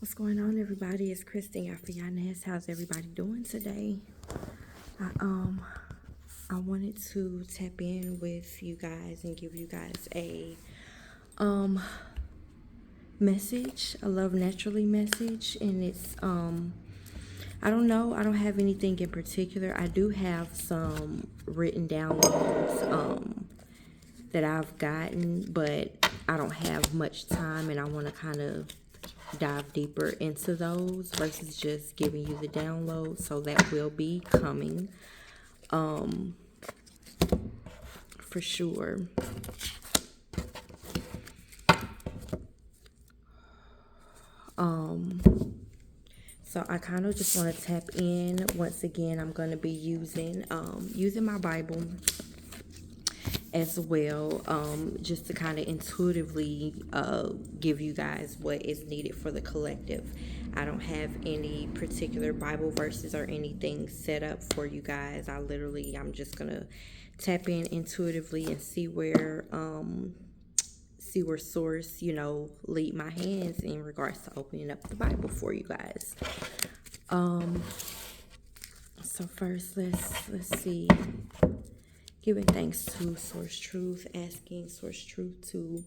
What's going on, everybody? It's Christine Afianes. How's everybody doing today? I wanted to tap in with you guys and give you guys a message, a love naturally message, and it's I don't know, I don't have anything in particular. I do have some written downloads that I've gotten, but I don't have much time, and I want to kind of dive deeper into those versus just giving you the download. So that will be coming for sure. So I kind of just want to tap in. Once again, I'm going to be using my Bible as well, just to kind of intuitively give you guys what is needed for the collective. I don't have any particular Bible verses or anything set up for you guys. I'm just gonna tap in intuitively and see where source, lead my hands in regards to opening up the Bible for you guys. So first, let's see. Giving thanks to Source Truth, asking Source Truth to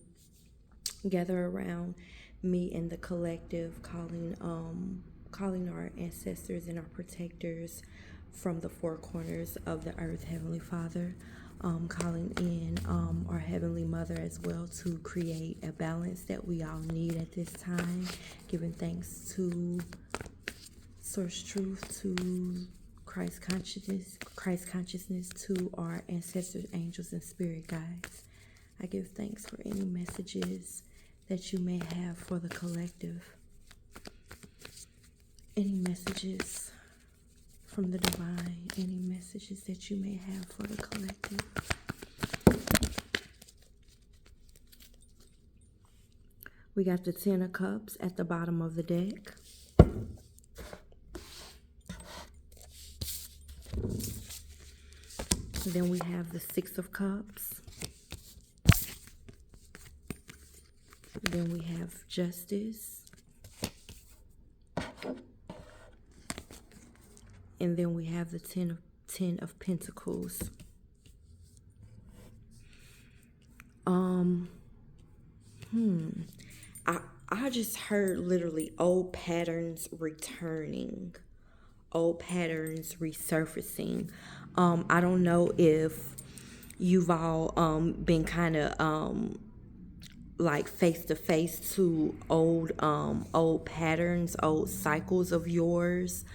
gather around me and the collective, calling our ancestors and our protectors from the four corners of the earth, Heavenly Father, calling in our Heavenly Mother as well to create a balance that we all need at this time, giving thanks to Source Truth, to Christ consciousness, to our ancestors, angels, and spirit guides. I give thanks for any messages that you may have for the collective. Any messages from the divine, any messages that you may have for the collective. We got the Ten of Cups at the bottom of the deck. Then we have the Six of Cups. Then we have Justice. And then we have the Ten of Pentacles. I just heard literally old patterns returning. Old patterns resurfacing. I don't know if you've all been kind of like face to face to old patterns, old cycles of yours,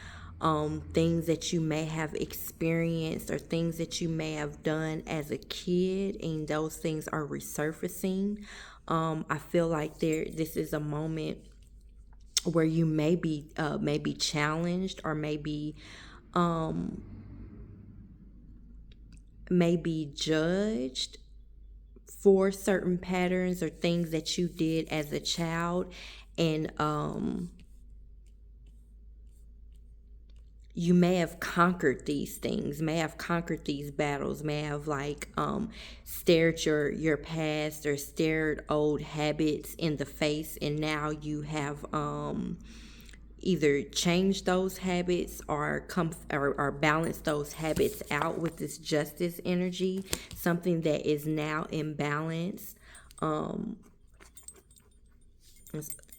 things that you may have experienced or things that you may have done as a kid, and those things are resurfacing. I feel like this is a moment where you may be challenged, or maybe judged for certain patterns or things that you did as a child, and you may have conquered these things, may have conquered these battles, may have stared your past or stared old habits in the face, and now you have either changed those habits or balance those habits out with this Justice energy, something that is now in balance,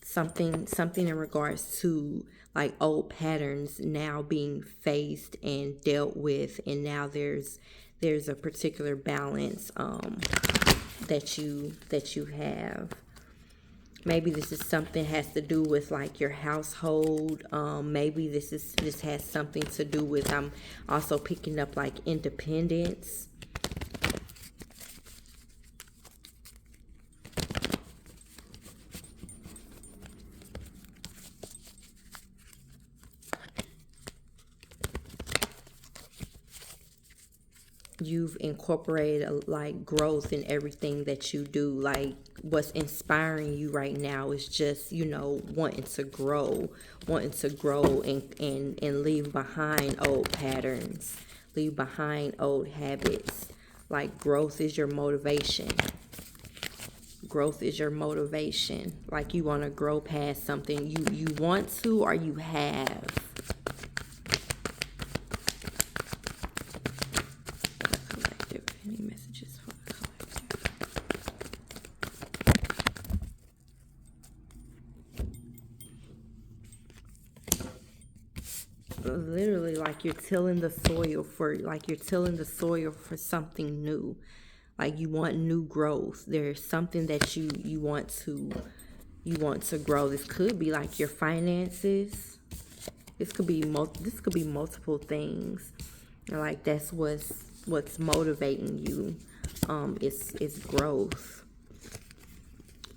something in regards to like old patterns now being faced and dealt with, and now there's a particular balance that you have. Maybe this is something has to do with like your household. Maybe this has something to do with, I'm also picking up like independence. You've incorporated like growth in everything that you do. Like what's inspiring you right now is just, wanting to grow and leave behind old patterns, leave behind old habits. Like growth is your motivation. Growth is your motivation. Like you want to grow past something. You want to, or you have. Collective. Any messages for the collective? Literally, like you're tilling the soil for something new. Like you want new growth. There's something that you want to grow. This could be like your finances. This could be multiple things. Like that's what's motivating you. Is growth.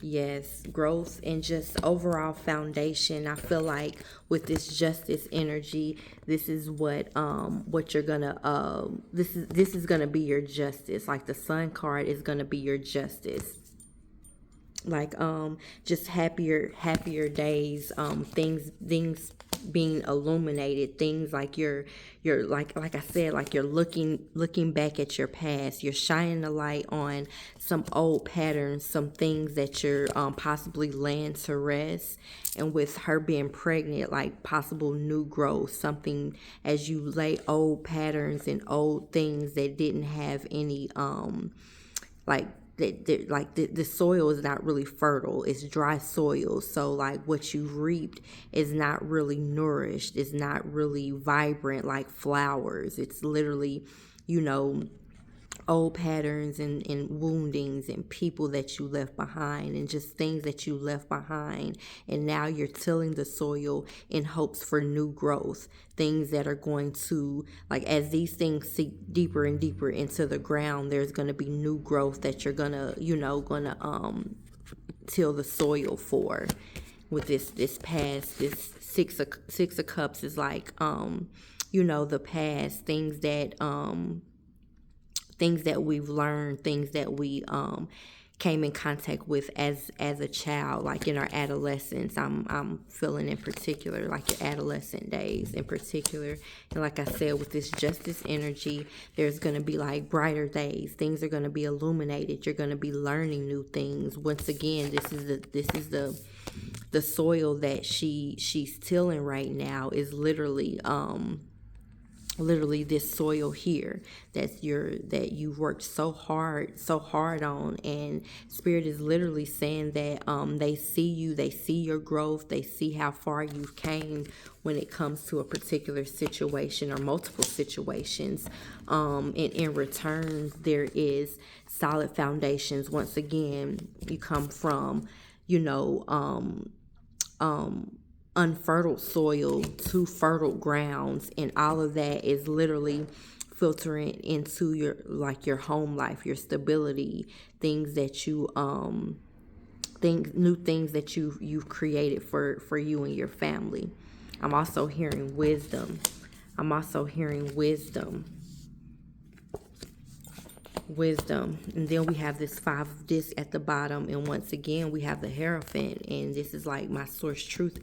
Yes, growth and just overall foundation. I feel like with this justice energy, this is what you're gonna this is gonna be your justice. Like the Sun card is gonna be your justice. Like just happier days, things being illuminated, things like you're like I said, like you're looking back at your past, you're shining a light on some old patterns, some things that you're possibly laying to rest. And with her being pregnant, like possible new growth, something as you lay old patterns and old things that didn't have any like the soil is not really fertile. It's dry soil. So like what you reaped is not really nourished. It's not really vibrant like flowers. It's literally, old patterns and woundings and people that you left behind and just things that you left behind. And now you're tilling the soil in hopes for new growth. Things that are going to, like as these things sink deeper and deeper into the ground, there's going to be new growth that you're gonna till the soil for. With this past, this six of cups is like the past, things that we've learned, things that we came in contact with as a child, like in our adolescence. I'm feeling in particular, like your adolescent days in particular. And like I said, with this justice energy, there's gonna be like brighter days. Things are gonna be illuminated. You're gonna be learning new things. Once again, this is the soil that she's tilling right now is literally this soil here that you've worked so hard on. And Spirit is literally saying that they see you, they see your growth, they see how far you've came when it comes to a particular situation or multiple situations, and in return there is solid foundations. Once again, you come from unfertile soil to fertile grounds, and all of that is literally filtering into your home life, your stability, things that you new things that you've created for you and your family. I'm also hearing wisdom. And then we have this 5 of discs at the bottom, and once again we have the Hierophant, and this is like my source truth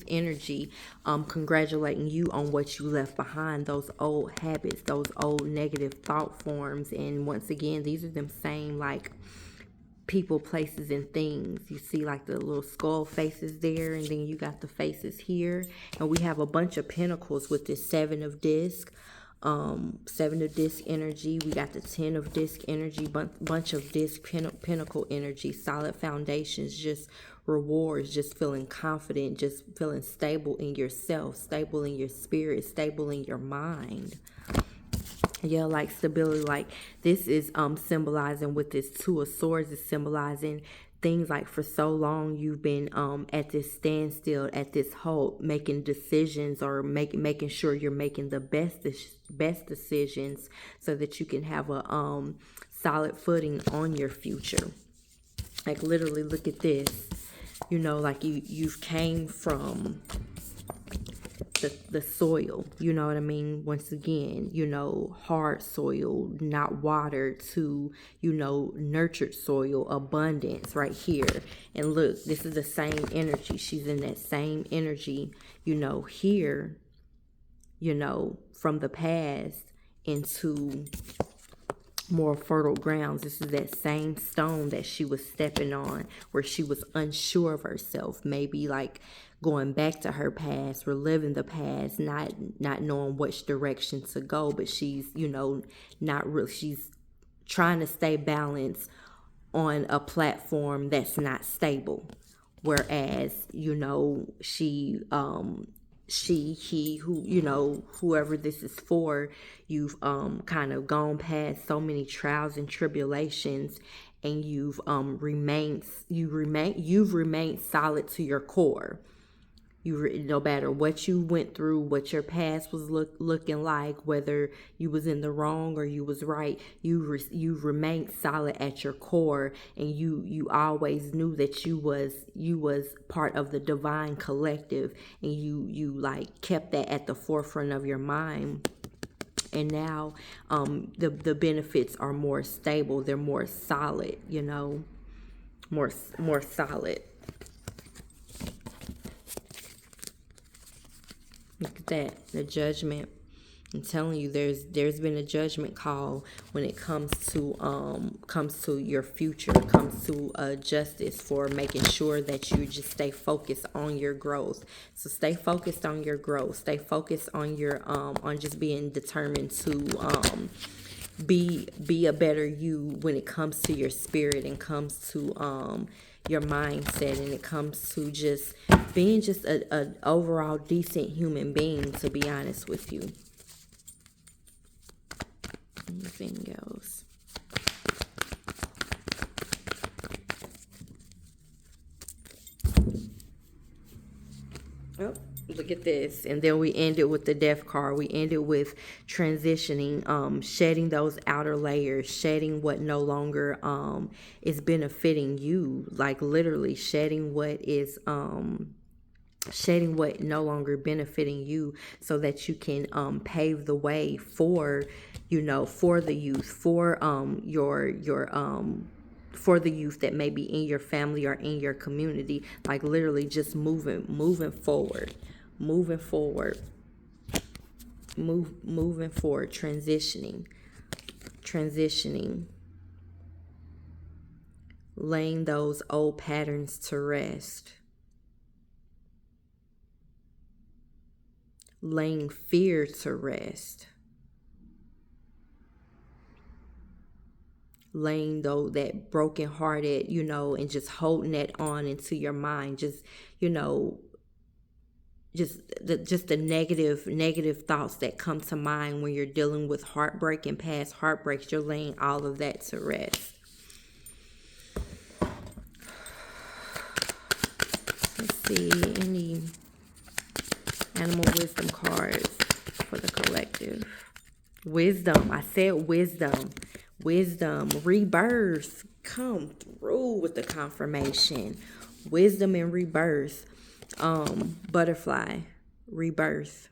energy, congratulating you on what you left behind, those old habits, those old negative thought forms. And once again, these are them same like people, places, and things. You see like the little skull faces there, and then you got the faces here, and we have a bunch of pentacles with this 7 of disc. 7 of disc energy. We got the 10 of disc energy, bunch of disc pinnacle energy, solid foundations, just rewards, just feeling confident, just feeling stable in yourself, stable in your spirit, stable in your mind. Yeah, like stability. Like this is symbolizing, with this 2 of swords, is symbolizing things like for so long you've been at this standstill, at this halt, making decisions, or making sure you're making the best decisions so that you can have a solid footing on your future. Like literally, look at this. Like you've came from the soil, you know what I mean? Once again, hard soil, not water, to, nurtured soil, abundance right here. And look, this is the same energy. She's in that same energy, here, from the past into, more fertile grounds. This is that same stone that she was stepping on, where she was unsure of herself, maybe like going back to her past, reliving the past, not knowing which direction to go. But she's, not really. She's trying to stay balanced on a platform that's not stable. Whereas, he, who, whoever this is for, you've kind of gone past so many trials and tribulations, and you've remained solid to your core. No matter what you went through, what your past was looking like, whether you was in the wrong or you was right, you remained solid at your core, and you always knew that you was part of the divine collective, and you like kept that at the forefront of your mind. And now the benefits are more stable, they're more solid, more solid. Look at that, the judgment. I'm telling you, there's been a judgment call when it comes to your future, comes to justice, for making sure that you just stay focused on your growth. So stay focused on your growth. Stay focused on your on just being determined to be a better you when it comes to your spirit, and comes to your mindset, and it comes to just being just a overall decent human being, to be honest with you. Anything else? Oh, look at this. And then we ended with the death card. We ended with transitioning, shedding those outer layers, shedding what no longer is benefiting you, like literally shedding what no longer benefiting you, so that you can pave the way for for the youth, for for the youth that may be in your family or in your community. Like literally just moving forward, transitioning, laying those old patterns to rest, laying fear to rest, laying though that brokenhearted, and just holding that on into your mind, just the negative thoughts that come to mind when you're dealing with heartbreak and past heartbreaks. You're laying all of that to rest. Let's see, any animal wisdom cards for the collective. Wisdom. I said wisdom. Rebirth. Come through with the confirmation. Wisdom and rebirth. Butterfly. Rebirth.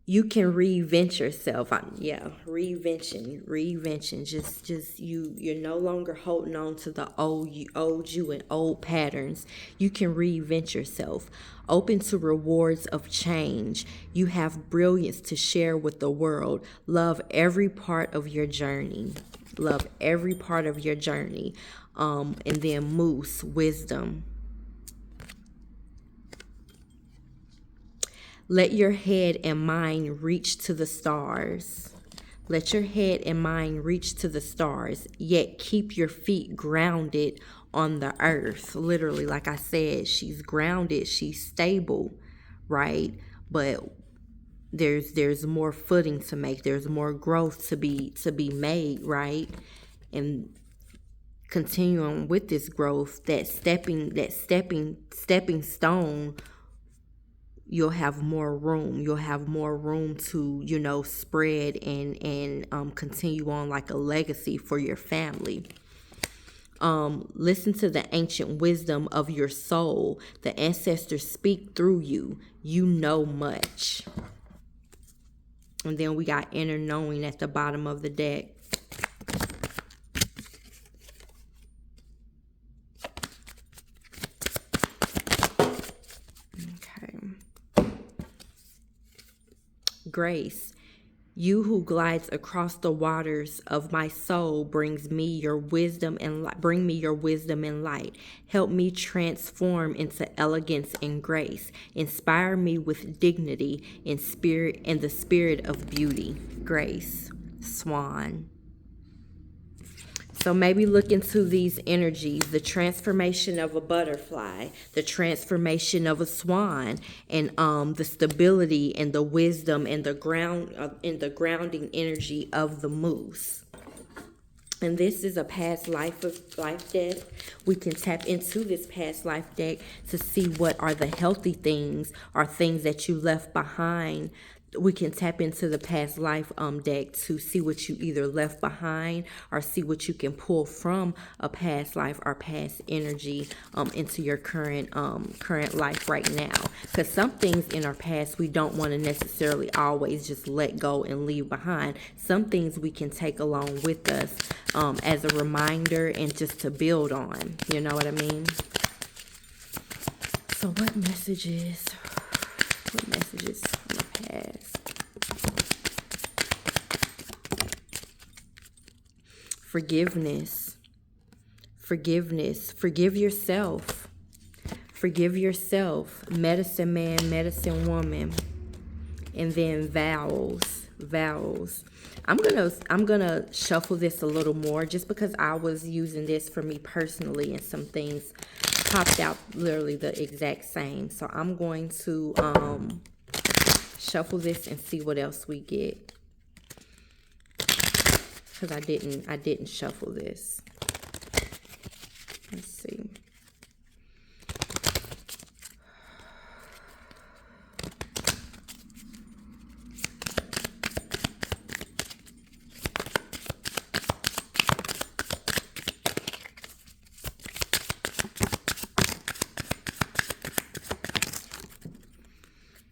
You can reinvent yourself. Reinvention. Just you're no longer holding on to the old you and old patterns. You can reinvent yourself. Open to rewards of change. You have brilliance to share with the world. Love every part of your journey. And then Moose, wisdom. Let your head and mind reach to the stars. Let your head and mind reach to the stars, yet keep your feet grounded on the earth. Literally, like I said, she's grounded, she's stable, right? But there's more footing to make. There's more growth to be made, right? And continuing with this growth, that stepping stone, you'll have more room. You'll have more room to, spread and continue on like a legacy for your family. Listen to the ancient wisdom of your soul. The ancestors speak through you. You know much. And then we got inner knowing at the bottom of the deck. Grace. You who glides across the waters of my soul brings me your wisdom and bring me your wisdom and light. Help me transform into elegance and grace. Inspire me with dignity in spirit and the spirit of beauty. Grace. Swan. So maybe look into these energies, the transformation of a butterfly, the transformation of a swan, and the stability and the wisdom and the grounding energy of the moose. And this is a past life deck. We can tap into this past life deck to see what are the healthy things or things that you left behind. We can tap into the past life deck to see what you either left behind or see what you can pull from a past life or past energy into your current life right now. Because some things in our past we don't want to necessarily always just let go and leave behind. Some things we can take along with us as a reminder and just to build on. You know what I mean? So what messages from the past? Forgiveness. Forgive yourself. Forgive yourself. Medicine man, medicine woman. And then vows. I'm gonna shuffle this a little more just because I was using this for me personally and some things popped out literally the exact same. So I'm going to shuffle this and see what else we get. Because I didn't shuffle this. Let's see.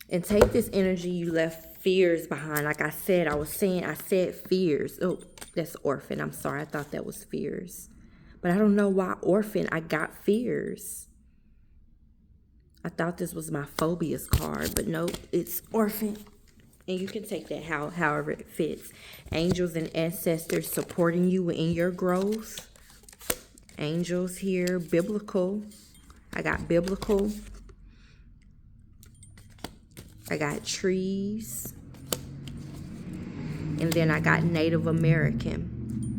And take this energy you left fears behind. Like I said, I said fears. Oh, that's orphan. I'm sorry. I thought that was fears. But I don't know why orphan. I got fears. I thought this was my phobias card. But nope, it's orphan. And you can take that however it fits. Angels and ancestors supporting you in your growth. Angels here. Biblical. I got biblical. I got trees, and then I got Native American.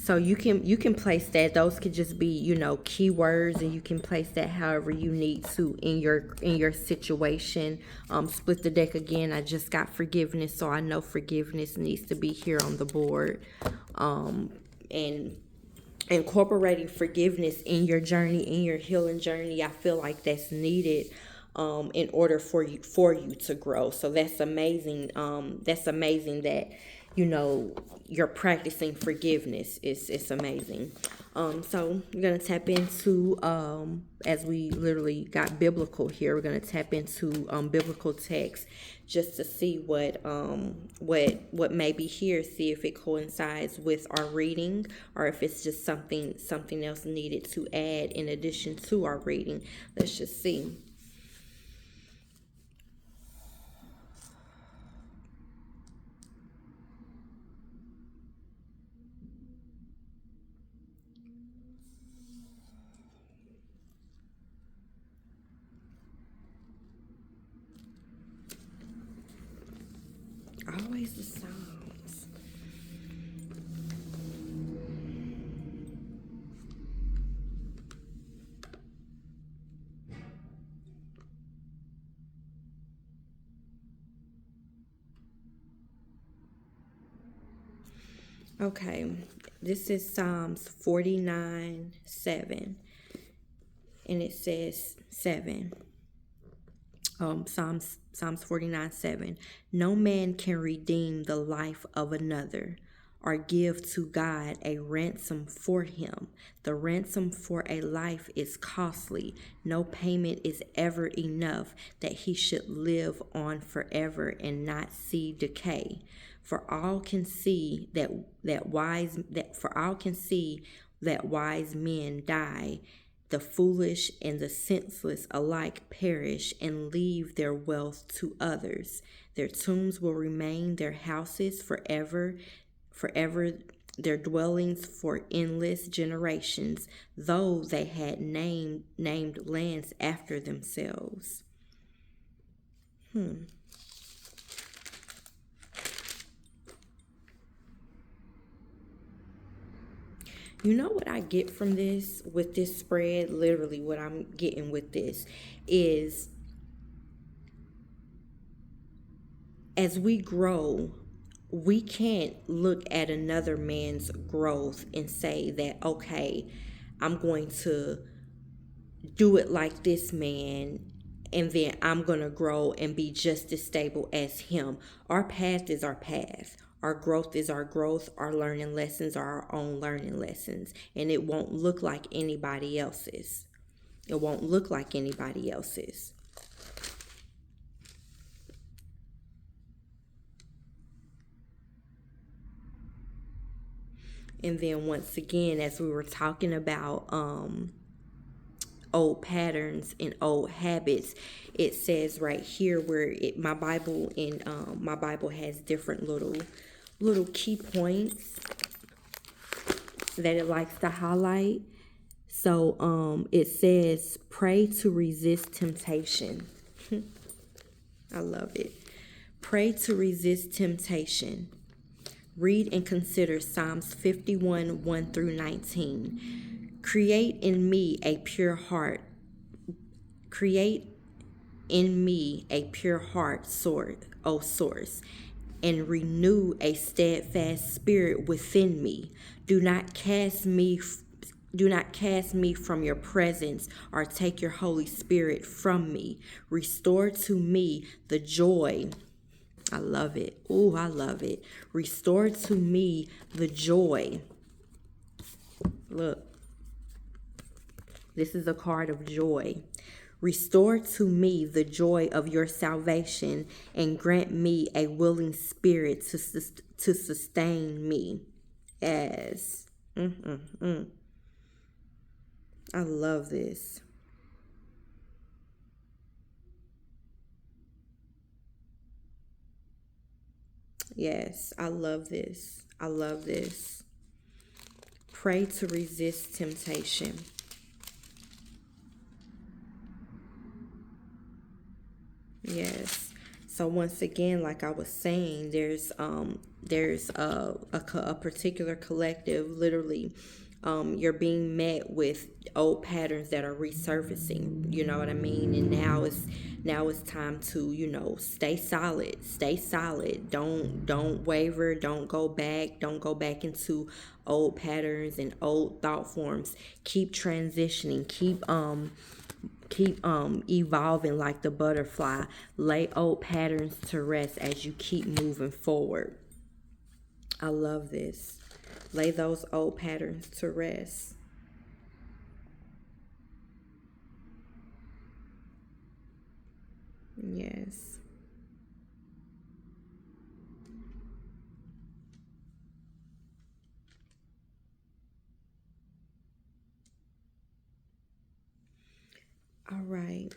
So you can place that. Those could just be, you know, keywords, and you can place that however you need to in your situation. Split the deck again. I just got forgiveness, so I know forgiveness needs to be here on the board. And incorporating forgiveness in your journey, in your healing journey, I feel like that's needed. In order for you to grow. So that's amazing. That's amazing that, you know, you're practicing forgiveness. It's amazing. So we're gonna tap into as we literally got biblical here. We're gonna tap into biblical text just to see what may be here. See if it coincides with our reading or if it's just something else needed to add in addition to our reading. Let's just see. Always the Psalms. Okay, this is Psalms 49:7, and it says 7. Psalms 49:7. No man can redeem the life of another or give to God a ransom for him. The ransom for a life is costly. No payment is ever enough that he should live on forever and not see decay. For all can see that wise men die, The foolish and the senseless alike perish and leave their wealth to others. Their tombs will remain their houses forever, their dwellings for endless generations, though they had named lands after themselves. You know what I get from this, with this spread? Literally what I'm getting with this is, as we grow, we can't look at another man's growth and say that, okay, I'm going to do it like this man, and then I'm going to grow and be just as stable as him. Our path is our path. Our growth is our growth. Our learning lessons are our own learning lessons. And it won't look like anybody else's. It won't look like anybody else's. And then once again, as we were talking about old patterns and old habits, it says right here where my Bible has different little key points that it likes to highlight. So it says, pray to resist temptation. I love it. Pray to resist temptation. Read and consider Psalms 51, 1 through 19. Create in me a pure heart. Create in me a pure heart, O source, and renew a steadfast spirit within me. Do not cast me from your presence, or take your Holy Spirit from me. Restore to me the joy. I love it. Oh, I love it. Restore to me the joy. Look, this is a card of joy. Restore to me the joy of your salvation, and grant me a willing spirit to sustain me. As I love this. Yes, I love this. I love this. Pray to resist temptation. Yes. So once again, like I was saying, there's a particular collective, literally, you're being met with old patterns that are resurfacing. You know what I mean? And now it's time to, stay solid. Don't waver. Don't go back into old patterns and old thought forms. Keep transitioning. Keep evolving like the butterfly. Lay old patterns to rest as you keep moving forward. I love this. Lay those old patterns to rest. Yes. All right.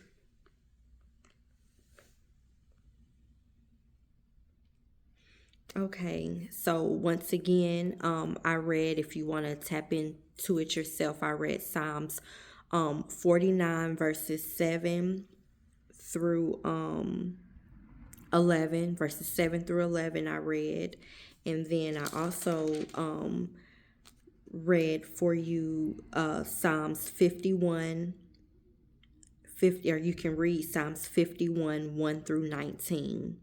Okay, so once again, I read, if you want to tap into it yourself, I read Psalms 49 verses 7 through 11, verses 7 through 11 I read. And then I also read for you Psalms 51, 50, or you can read Psalms 51, 1 through 19.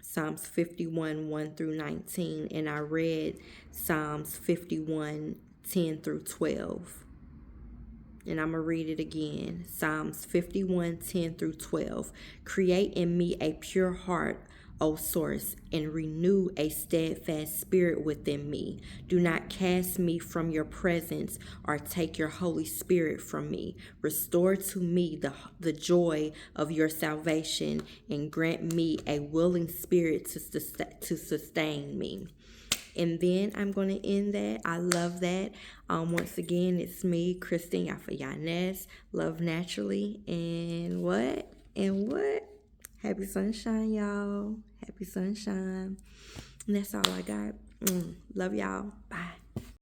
Psalms 51, 1 through 19, and I read Psalms 51, 10 through 12. And I'm going to read it again. Psalms 51, 10 through 12. Create in me a pure heart, O source, and renew a steadfast spirit within me. Do not cast me from your presence, or take your Holy Spirit from me. Restore to me the joy of your salvation, and grant me a willing spirit to sustain me. And then I'm going to end that. I love that. Once again, it's me, Christine Yafayanes. Love naturally. And what? And what? Happy sunshine, y'all. Happy sunshine. And that's all I got. Love y'all. Bye.